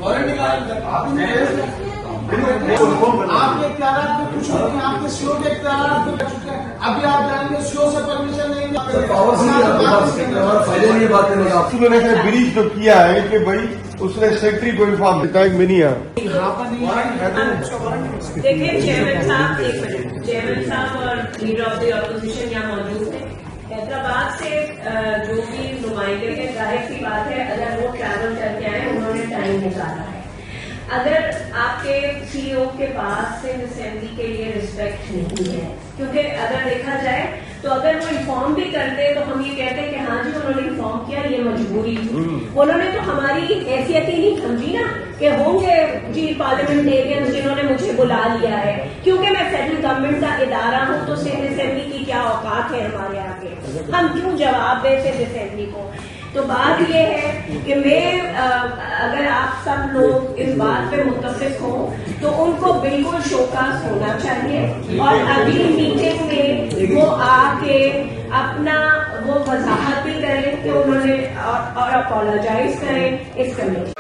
आपके इख्तियारात में कुछ नहीं, आपके सीओ के इख्तियारात में चुके हैं। अभी आप जाएंगे सीओ से परमिशन नहीं ब्रीच तो किया है कि भाई उसने सेक्रेटरी को इन्फॉर्म किया मिनी है। देखिए चेयरमैन साहब, एक मिनट, चेयरमैन साहब और लीडर ऑफ द ऑपोजिशन यहाँ मौजूद है। हैदराबाद से जो भी नुमाइंदे हैं, जाहिर सी बात है अगर वो ट्रैवल करके आए, उन्होंने टाइम निकाला है। अगर आपके सीईओ के पास सिंध असेंबली के लिए रिस्पेक्ट नहीं है, क्योंकि अगर देखा जाए तो अगर वो इन्फॉर्म भी करते तो हम ये कहते कि हाँ जी उन्होंने इन्फॉर्म किया, ये मजबूरी थी। उन्होंने तो हमारी हैसियत ही नहीं समझी ना कि होंगे जी पार्लियामेंटेरियंस जिन्होंने मुझे बुला लिया है, क्योंकि मैं फेडरल गवर्नमेंट का इदारा हूँ तो सिंध असेंबली की क्या औकात है हमारे आगे, हम क्यों जवाब दें सिंध असेंबली को। तो बात ये है कि मैं अगर आप सब लोग इस बात पे मुत्तफिक हो तो उनको बिल्कुल शोकास होना चाहिए और अगली मीटिंग में वो आके अपना वो वजाहत भी करें कि उन्होंने और अपोलोजाइज करें इस कमेटी।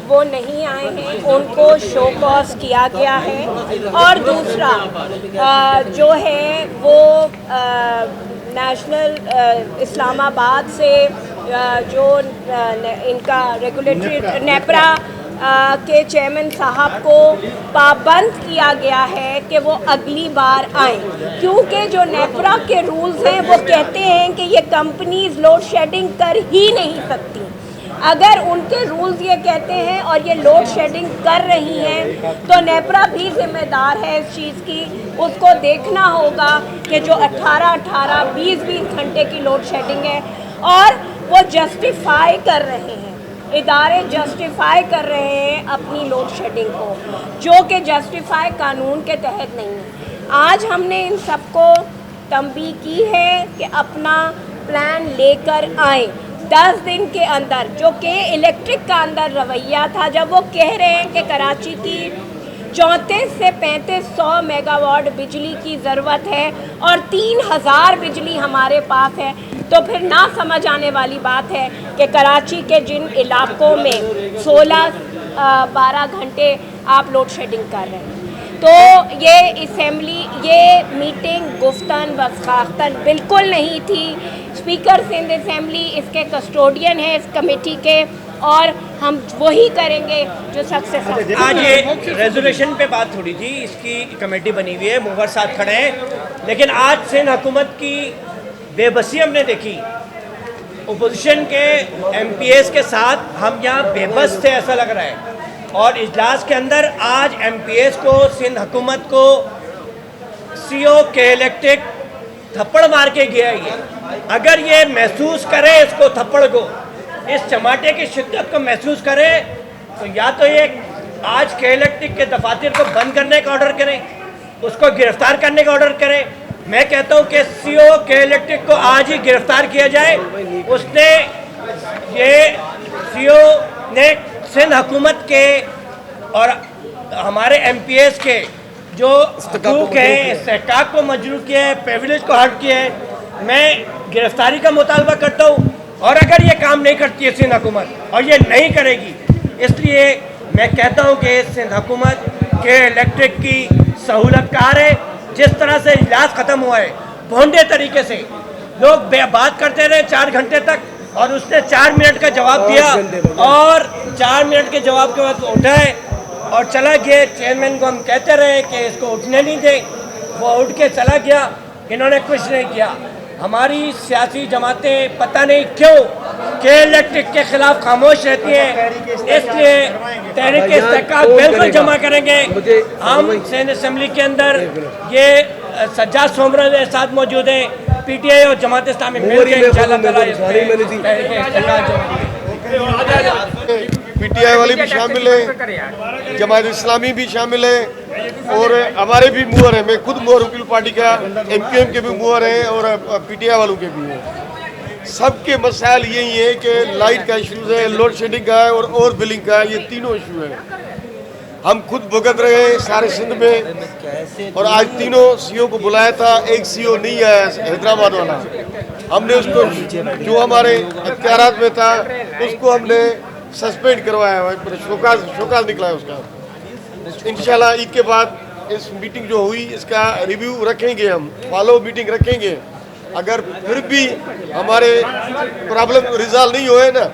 वो नहीं आए हैं, उनको शो कॉज किया गया है। और दूसरा जो है वो नेशनल इस्लामाबाद से जो इनका रेगुलेटरी नेपरा के चेयरमैन साहब को पाबंद किया गया है कि वो अगली बार आए, क्योंकि जो नेपरा के रूल्स हैं वो कहते हैं कि ये कंपनीज लोड शेडिंग कर ही नहीं सकती। अगर उनके रूल्स ये कहते हैं और ये लोड शेडिंग कर रही हैं तो नेपरा भी जिम्मेदार है इस चीज़ की। उसको देखना होगा कि जो 18-18, 20-20 घंटे की लोड शेडिंग है और वो जस्टिफाई कर रहे हैं, इदारे जस्टिफाई कर रहे हैं अपनी लोड शेडिंग को, जो कि जस्टिफाई कानून के तहत नहीं है। आज हमने इन सबको तंबीह की है कि अपना प्लान लेकर आए 10 दिन के अंदर, जो कि इलेक्ट्रिक का अंदर रवैया था जब वो कह रहे हैं कि कराची की 34 से 3500 मेगावाट बिजली की ज़रूरत है और 3000 बिजली हमारे पास है, तो फिर ना समझ आने वाली बात है कि कराची के जिन इलाकों में 16-12 घंटे आप लोड शेडिंग कर रहे हैं। तो ये असेंबली, ये मीटिंग गुफ्तन वस्खाख्तन बिल्कुल नहीं थी। स्पीकर सिंध असेंबली इसके कस्टोडियन है इस कमेटी के, और हम वही करेंगे जो सबसे आज ये रेजोल्यूशन पे बात थोड़ी थी, इसकी कमेटी बनी हुई है, मुहर साथ खड़े हैं, लेकिन आज सिंध हुकूमत की बेबसी हमने देखी। ओपोजिशन के MPs के साथ हम यहाँ बेबस थे ऐसा लग रहा है, और इजलास के अंदर आज MPs को, सिंध हुकूमत को CO के इलेक्ट्रिक थप्पड़ मार के गया ये। अगर ये महसूस करे इसको थप्पड़ को, इस चमाटे की शिद्दत को महसूस करे तो या तो ये आज के इलेक्ट्रिक के दफातर को बंद करने का ऑर्डर करें, उसको गिरफ्तार करने का ऑर्डर करें। मैं कहता हूँ कि सीईओ के इलेक्ट्रिक को आज ही गिरफ्तार किया जाए। उसने ये सीईओ ने सिंध हुकूमत के और हमारे एमपीएस के जो हकूक़ हैं, इस्तेहकाक को मजरूह किया है, प्रिविलेज को हर्ट किया है। मैं गिरफ्तारी का मुतालबा करता हूँ। और अगर ये काम नहीं करती है सिंध हुकूमत, और ये नहीं करेगी, इसलिए मैं कहता हूँ कि सिंध हुकूमत के इलेक्ट्रिक की सहूलतकार है। जिस तरह से इजलास ख़त्म हुआ है भोंडे तरीके से, लोग बात करते रहे 4 घंटे तक और उसने 4 मिनट का जवाब दिया और 4 मिनट के जवाब के बाद उठा है और चला गया। चेयरमैन को हम कहते रहे कि इसको उठने नहीं दे, वो उठ के चला गया। इन्होंने कुछ नहीं किया। हमारी सियासी जमातें पता नहीं क्यों के इलेक्ट्रिक के खिलाफ खामोश रहती हैं, इसलिए तहरीक इस्तेहकाक बिल्कुल जमा करेंगे। हम सिंध असम्बली के अंदर ये सज्जाद सोमरा के साथ मौजूद हैं, पीटीआई और जमात इस्लामी मिलकर इंशाअल्लाह ताला इस तहरीक इस्तेहकाक पीटीआई वाले भी शामिल है, जमात इस्लामी भी शामिल है और हमारे भी मुअर हैं। मैं खुद मुअर वकील पार्टी का, एमक्यूएम के भी मुअर हैं और पीटीआई वालों के भी हैं। सबके मसाइल यही है कि लाइट का इशूज़ है, लोड शेडिंग का है और बिलिंग का है। ये तीनों इशू हैं। हम खुद भुगत रहे हैं सारे सिंध में और आज तीनों सीईओ को बुलाया था, एक सीईओ नहीं आया हैदराबाद वाला। हमने उसको जो हमारे इख्तियारात में था उसको हमने सस्पेंड करवाया है, शोकाज निकला है उसका। इंशाल्लाह ईद के बाद इस मीटिंग जो हुई इसका रिव्यू रखेंगे, हम फॉलो मीटिंग रखेंगे। अगर फिर भी हमारे प्रॉब्लम रिजॉल्व नहीं हुए ना,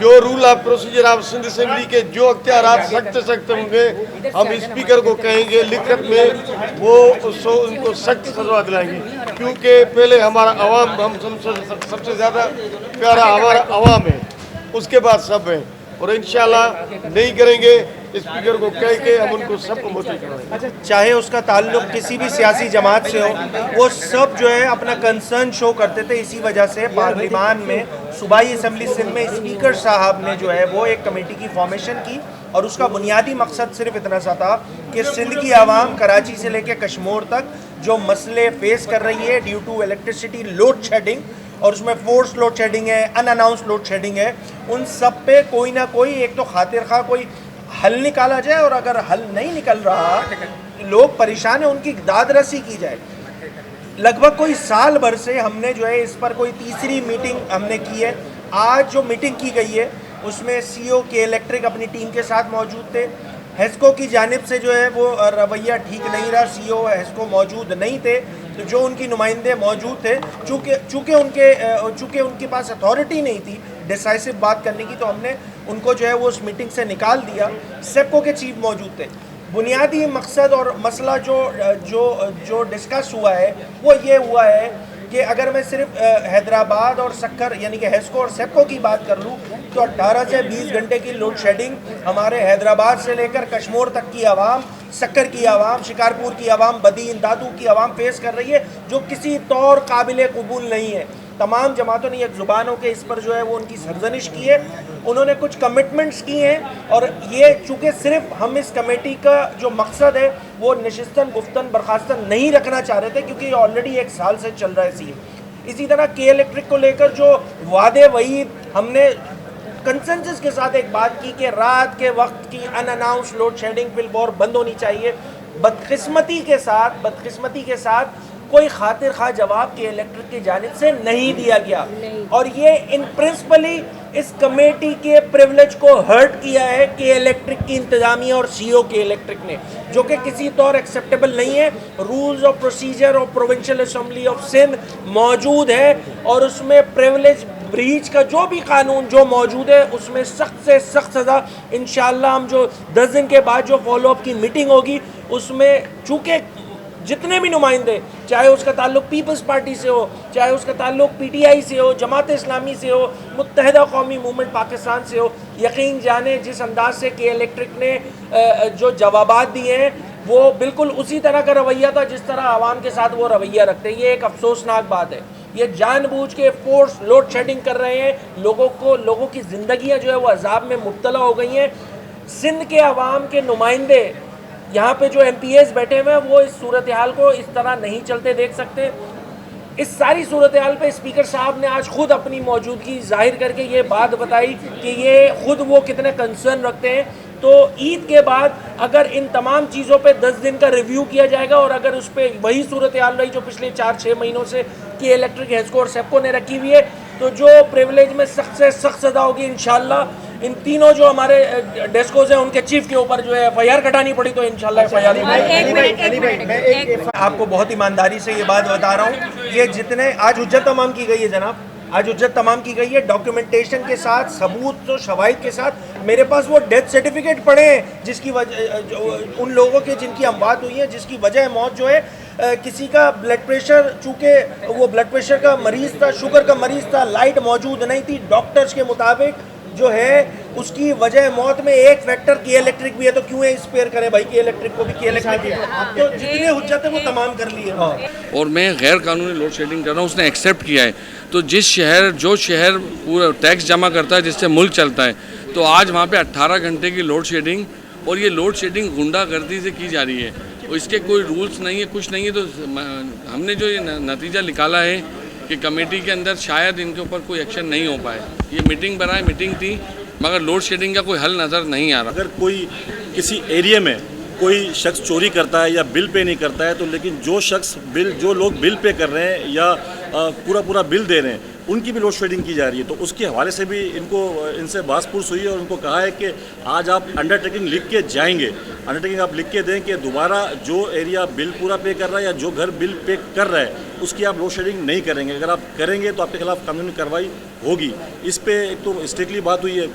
जो rule of procedure of Sindh assembly के जो अख्तियारात सख्त होंगे, हम स्पीकर को कहेंगे लिखत में, वो उसको उनको सख्त सजा दिलाएंगे। क्योंकि पहले हमारा आवाम, हम सबसे ज़्यादा प्यारा हमारा आवाम है, उसके बाद सब है। और इंशाल्लाह नहीं करेंगे, स्पीकर को कह के हम उनको सबको मोटिव कराएंगे। अच्छा, चाहे उसका ताल्लुक किसी भी सियासी जमात से हो, वो सब जो है अपना कंसर्न शो करते थे। इसी वजह से पार्लिमान में सूबाई असम्बली सिंध में स्पीकर साहब ने जो है वो एक कमेटी की फॉर्मेशन की और उसका बुनियादी मकसद सिर्फ इतना सा था कि सिंध की आवाम कराची से लेकर कश्मीर तक जो मसले फेस कर रही है due to electricity load shedding, और उसमें फोर्स लोड शेडिंग है, अनअनाउंस लोड शेडिंग है, उन सब पे कोई ना कोई एक तो खातिर खा कोई हल निकाला जाए। और अगर हल नहीं निकल रहा, लोग परेशान हैं, उनकी दादरसी की जाए। लगभग कोई साल भर से हमने जो है इस पर कोई तीसरी मीटिंग हमने की है। आज जो मीटिंग की गई है उसमें सीईओ के इलेक्ट्रिक अपनी टीम के साथ मौजूद थे। हेस्को की जानिब से जो है वो रवैया ठीक नहीं रहा, सीईओ हेस्को मौजूद नहीं थे, तो जो उनकी नुमाइंदे मौजूद थे, चूँकि उनके पास अथॉरिटी नहीं थी डिसाइसिव बात करने की, तो हमने उनको जो है वो उस मीटिंग से निकाल दिया। सेप्को के चीफ मौजूद थे। बुनियादी मकसद और मसला जो डिस्कस हुआ है वो ये हुआ है कि अगर मैं सिर्फ हैदराबाद और सक्कर यानी कि हेस्को और सेप्को की बात कर लूँ तो 18 से 20 घंटे की लोड शेडिंग हमारे हैदराबाद से लेकर कश्मीर तक की आवाम, सक्कर की आवाम, शिकारपुर की आवाम, बदीन दादू की आवाम फेस कर रही है, जो किसी तौर काबिल कबूल नहीं है। तमाम जमातों ने एक ज़ुबान हो के इस पर जो है वो उनकी सरजनिश की है। उन्होंने कुछ कमिटमेंट्स की हैं और ये चूँकि सिर्फ हम इस कमेटी का जो मकसद है वो नशिस्तन गुफ्तन बर्खास्तन नहीं रखना चाह रहे थे, क्योंकि ये ऑलरेडी 1 साल से चल रहा है सीन। इसी तरह के इलेक्ट्रिक को लेकर जो वादे वही हमने कंसेंसस के साथ एक बात की कि रात के वक्त की अनअनाउंस लोड शेडिंग बिल्कुल बंद होनी चाहिए। बदकिस्मती के साथ कोई खातिर खा जवाब के इलेक्ट्रिक की जानिब से नहीं दिया गया और ये इन प्रिंसिपली इस कमेटी के प्रिविलेज को हर्ट किया है कि इलेक्ट्रिक की इंतजामिया और सीईओ के इलेक्ट्रिक ने, जो कि किसी तौर एक्सेप्टेबल नहीं है। Rules of procedure of provincial assembly of Sindh मौजूद है और उसमें प्रिविलेज ब्रीच का जो भी कानून जो मौजूद है उसमें सख्त से सख्त सज़ा इंशाअल्लाह हम जो 10 दिन के बाद जो फॉलोअप की मीटिंग होगी उसमें, चूँकि जितने भी नुमाइंदे, चाहे उसका ताल्लुक पीपल्स पार्टी से हो, चाहे उसका ताल्लुक पीटीआई से हो, जमात इस्लामी से हो, मुत्तहिदा कौमी मूवमेंट पाकिस्तान से हो, यकीन जाने जिस अंदाज से के इलेक्ट्रिक ने जो जवाबात दिए हैं वो बिल्कुल उसी तरह का रवैया था जिस तरह आवाम के साथ वो रवैया रखते हैं। ये एक अफसोसनाक बात है। ये जानबूझ के फोर्स लोड शेडिंग कर रहे हैं, लोगों की ज़िंदगियाँ जो है वो अजाब में मुब्तला हो गई हैं। सिंध के अवाम के नुमाइंदे यहाँ पे जो MPs बैठे हुए हैं वो इस सूरत हाल को इस तरह नहीं चलते देख सकते। इस सारी सूरत हाल पे स्पीकर साहब ने आज खुद अपनी मौजूदगी जाहिर करके ये बात बताई कि ये खुद वो कितने कंसर्न रखते हैं। तो ईद के बाद अगर इन तमाम चीज़ों पे 10 दिन का रिव्यू किया जाएगा और अगर उस पर वही सूरत हाल रही जो पिछले 4-6 महीनों से कि इलेक्ट्रिक हेस्को और सेप्को ने रखी हुई है, तो जो प्रिविलेज में सख्त से सख्त सजा होगी इंशाल्लाह। इन तीनों जो हमारे डेस्कोज हैं उनके चीफ के ऊपर जो है FIR कटानी पड़ी तो इंशाल्लाह FIR। आपको बहुत ईमानदारी से ये बात बता रहा हूँ, ये जितने आज हुज्जत तमाम की गई है जनाब, आज हुज्जत तमाम की गई है डॉक्यूमेंटेशन के साथ, सबूत तो शवाहिद के साथ। मेरे पास वो डेथ सर्टिफिकेट पड़े हैं जिसकी वजह उन लोगों के जिनकी अमवात हुई है, जिसकी वजह मौत जो है किसी का ब्लड प्रेशर, चूँकि वो ब्लड प्रेशर का मरीज़ था, शुगर का मरीज़ था, लाइट मौजूद नहीं थी, डॉक्टर्स के मुताबिक जो है उसकी वजह मौत में एक फैक्टर की इलेक्ट्रिक भी है। तो क्यों है स्पेयर करें भाई की इलेक्ट्रिक को भी, की इलेक्ट्रिक तो जितने हुज्जत है वो तमाम कर लिए। और मैं गैर कानूनी लोड शेडिंग कर रहा हूँ, उसने एक्सेप्ट किया है। तो जो शहर पूरा टैक्स जमा करता है, जिससे मुल्क चलता है, तो आज वहाँ पे 18 घंटे की लोड शेडिंग, और ये लोड शेडिंग गुंडागर्दी से की जा रही है और इसके कोई रूल्स नहीं है, कुछ नहीं है। तो हमने जो ये नतीजा निकाला है कि कमेटी के अंदर शायद इनके ऊपर कोई एक्शन नहीं हो पाए। ये मीटिंग थी मगर लोड शेडिंग का कोई हल नज़र नहीं आ रहा। अगर कोई किसी एरिया में कोई शख्स चोरी करता है या बिल पे नहीं करता है, तो लेकिन जो लोग बिल पे कर रहे हैं या पूरा बिल दे रहे हैं, उनकी भी लोड शेडिंग की जा रही है। तो उसके हवाले से भी इनसे बात पुरस हुई और उनको कहा है कि आज आप अंडरटेकिंग लिख के जाएंगे, अंडरटेकिंग आप लिख के दें कि दोबारा जो एरिया बिल पूरा पे कर रहा है या जो घर बिल पे कर रहा है उसकी आप लोड शेडिंग नहीं करेंगे। अगर आप करेंगे तो आपके खिलाफ कानूनी कार्रवाई होगी। इस पे एक तो स्ट्रिक्टली बात हुई है।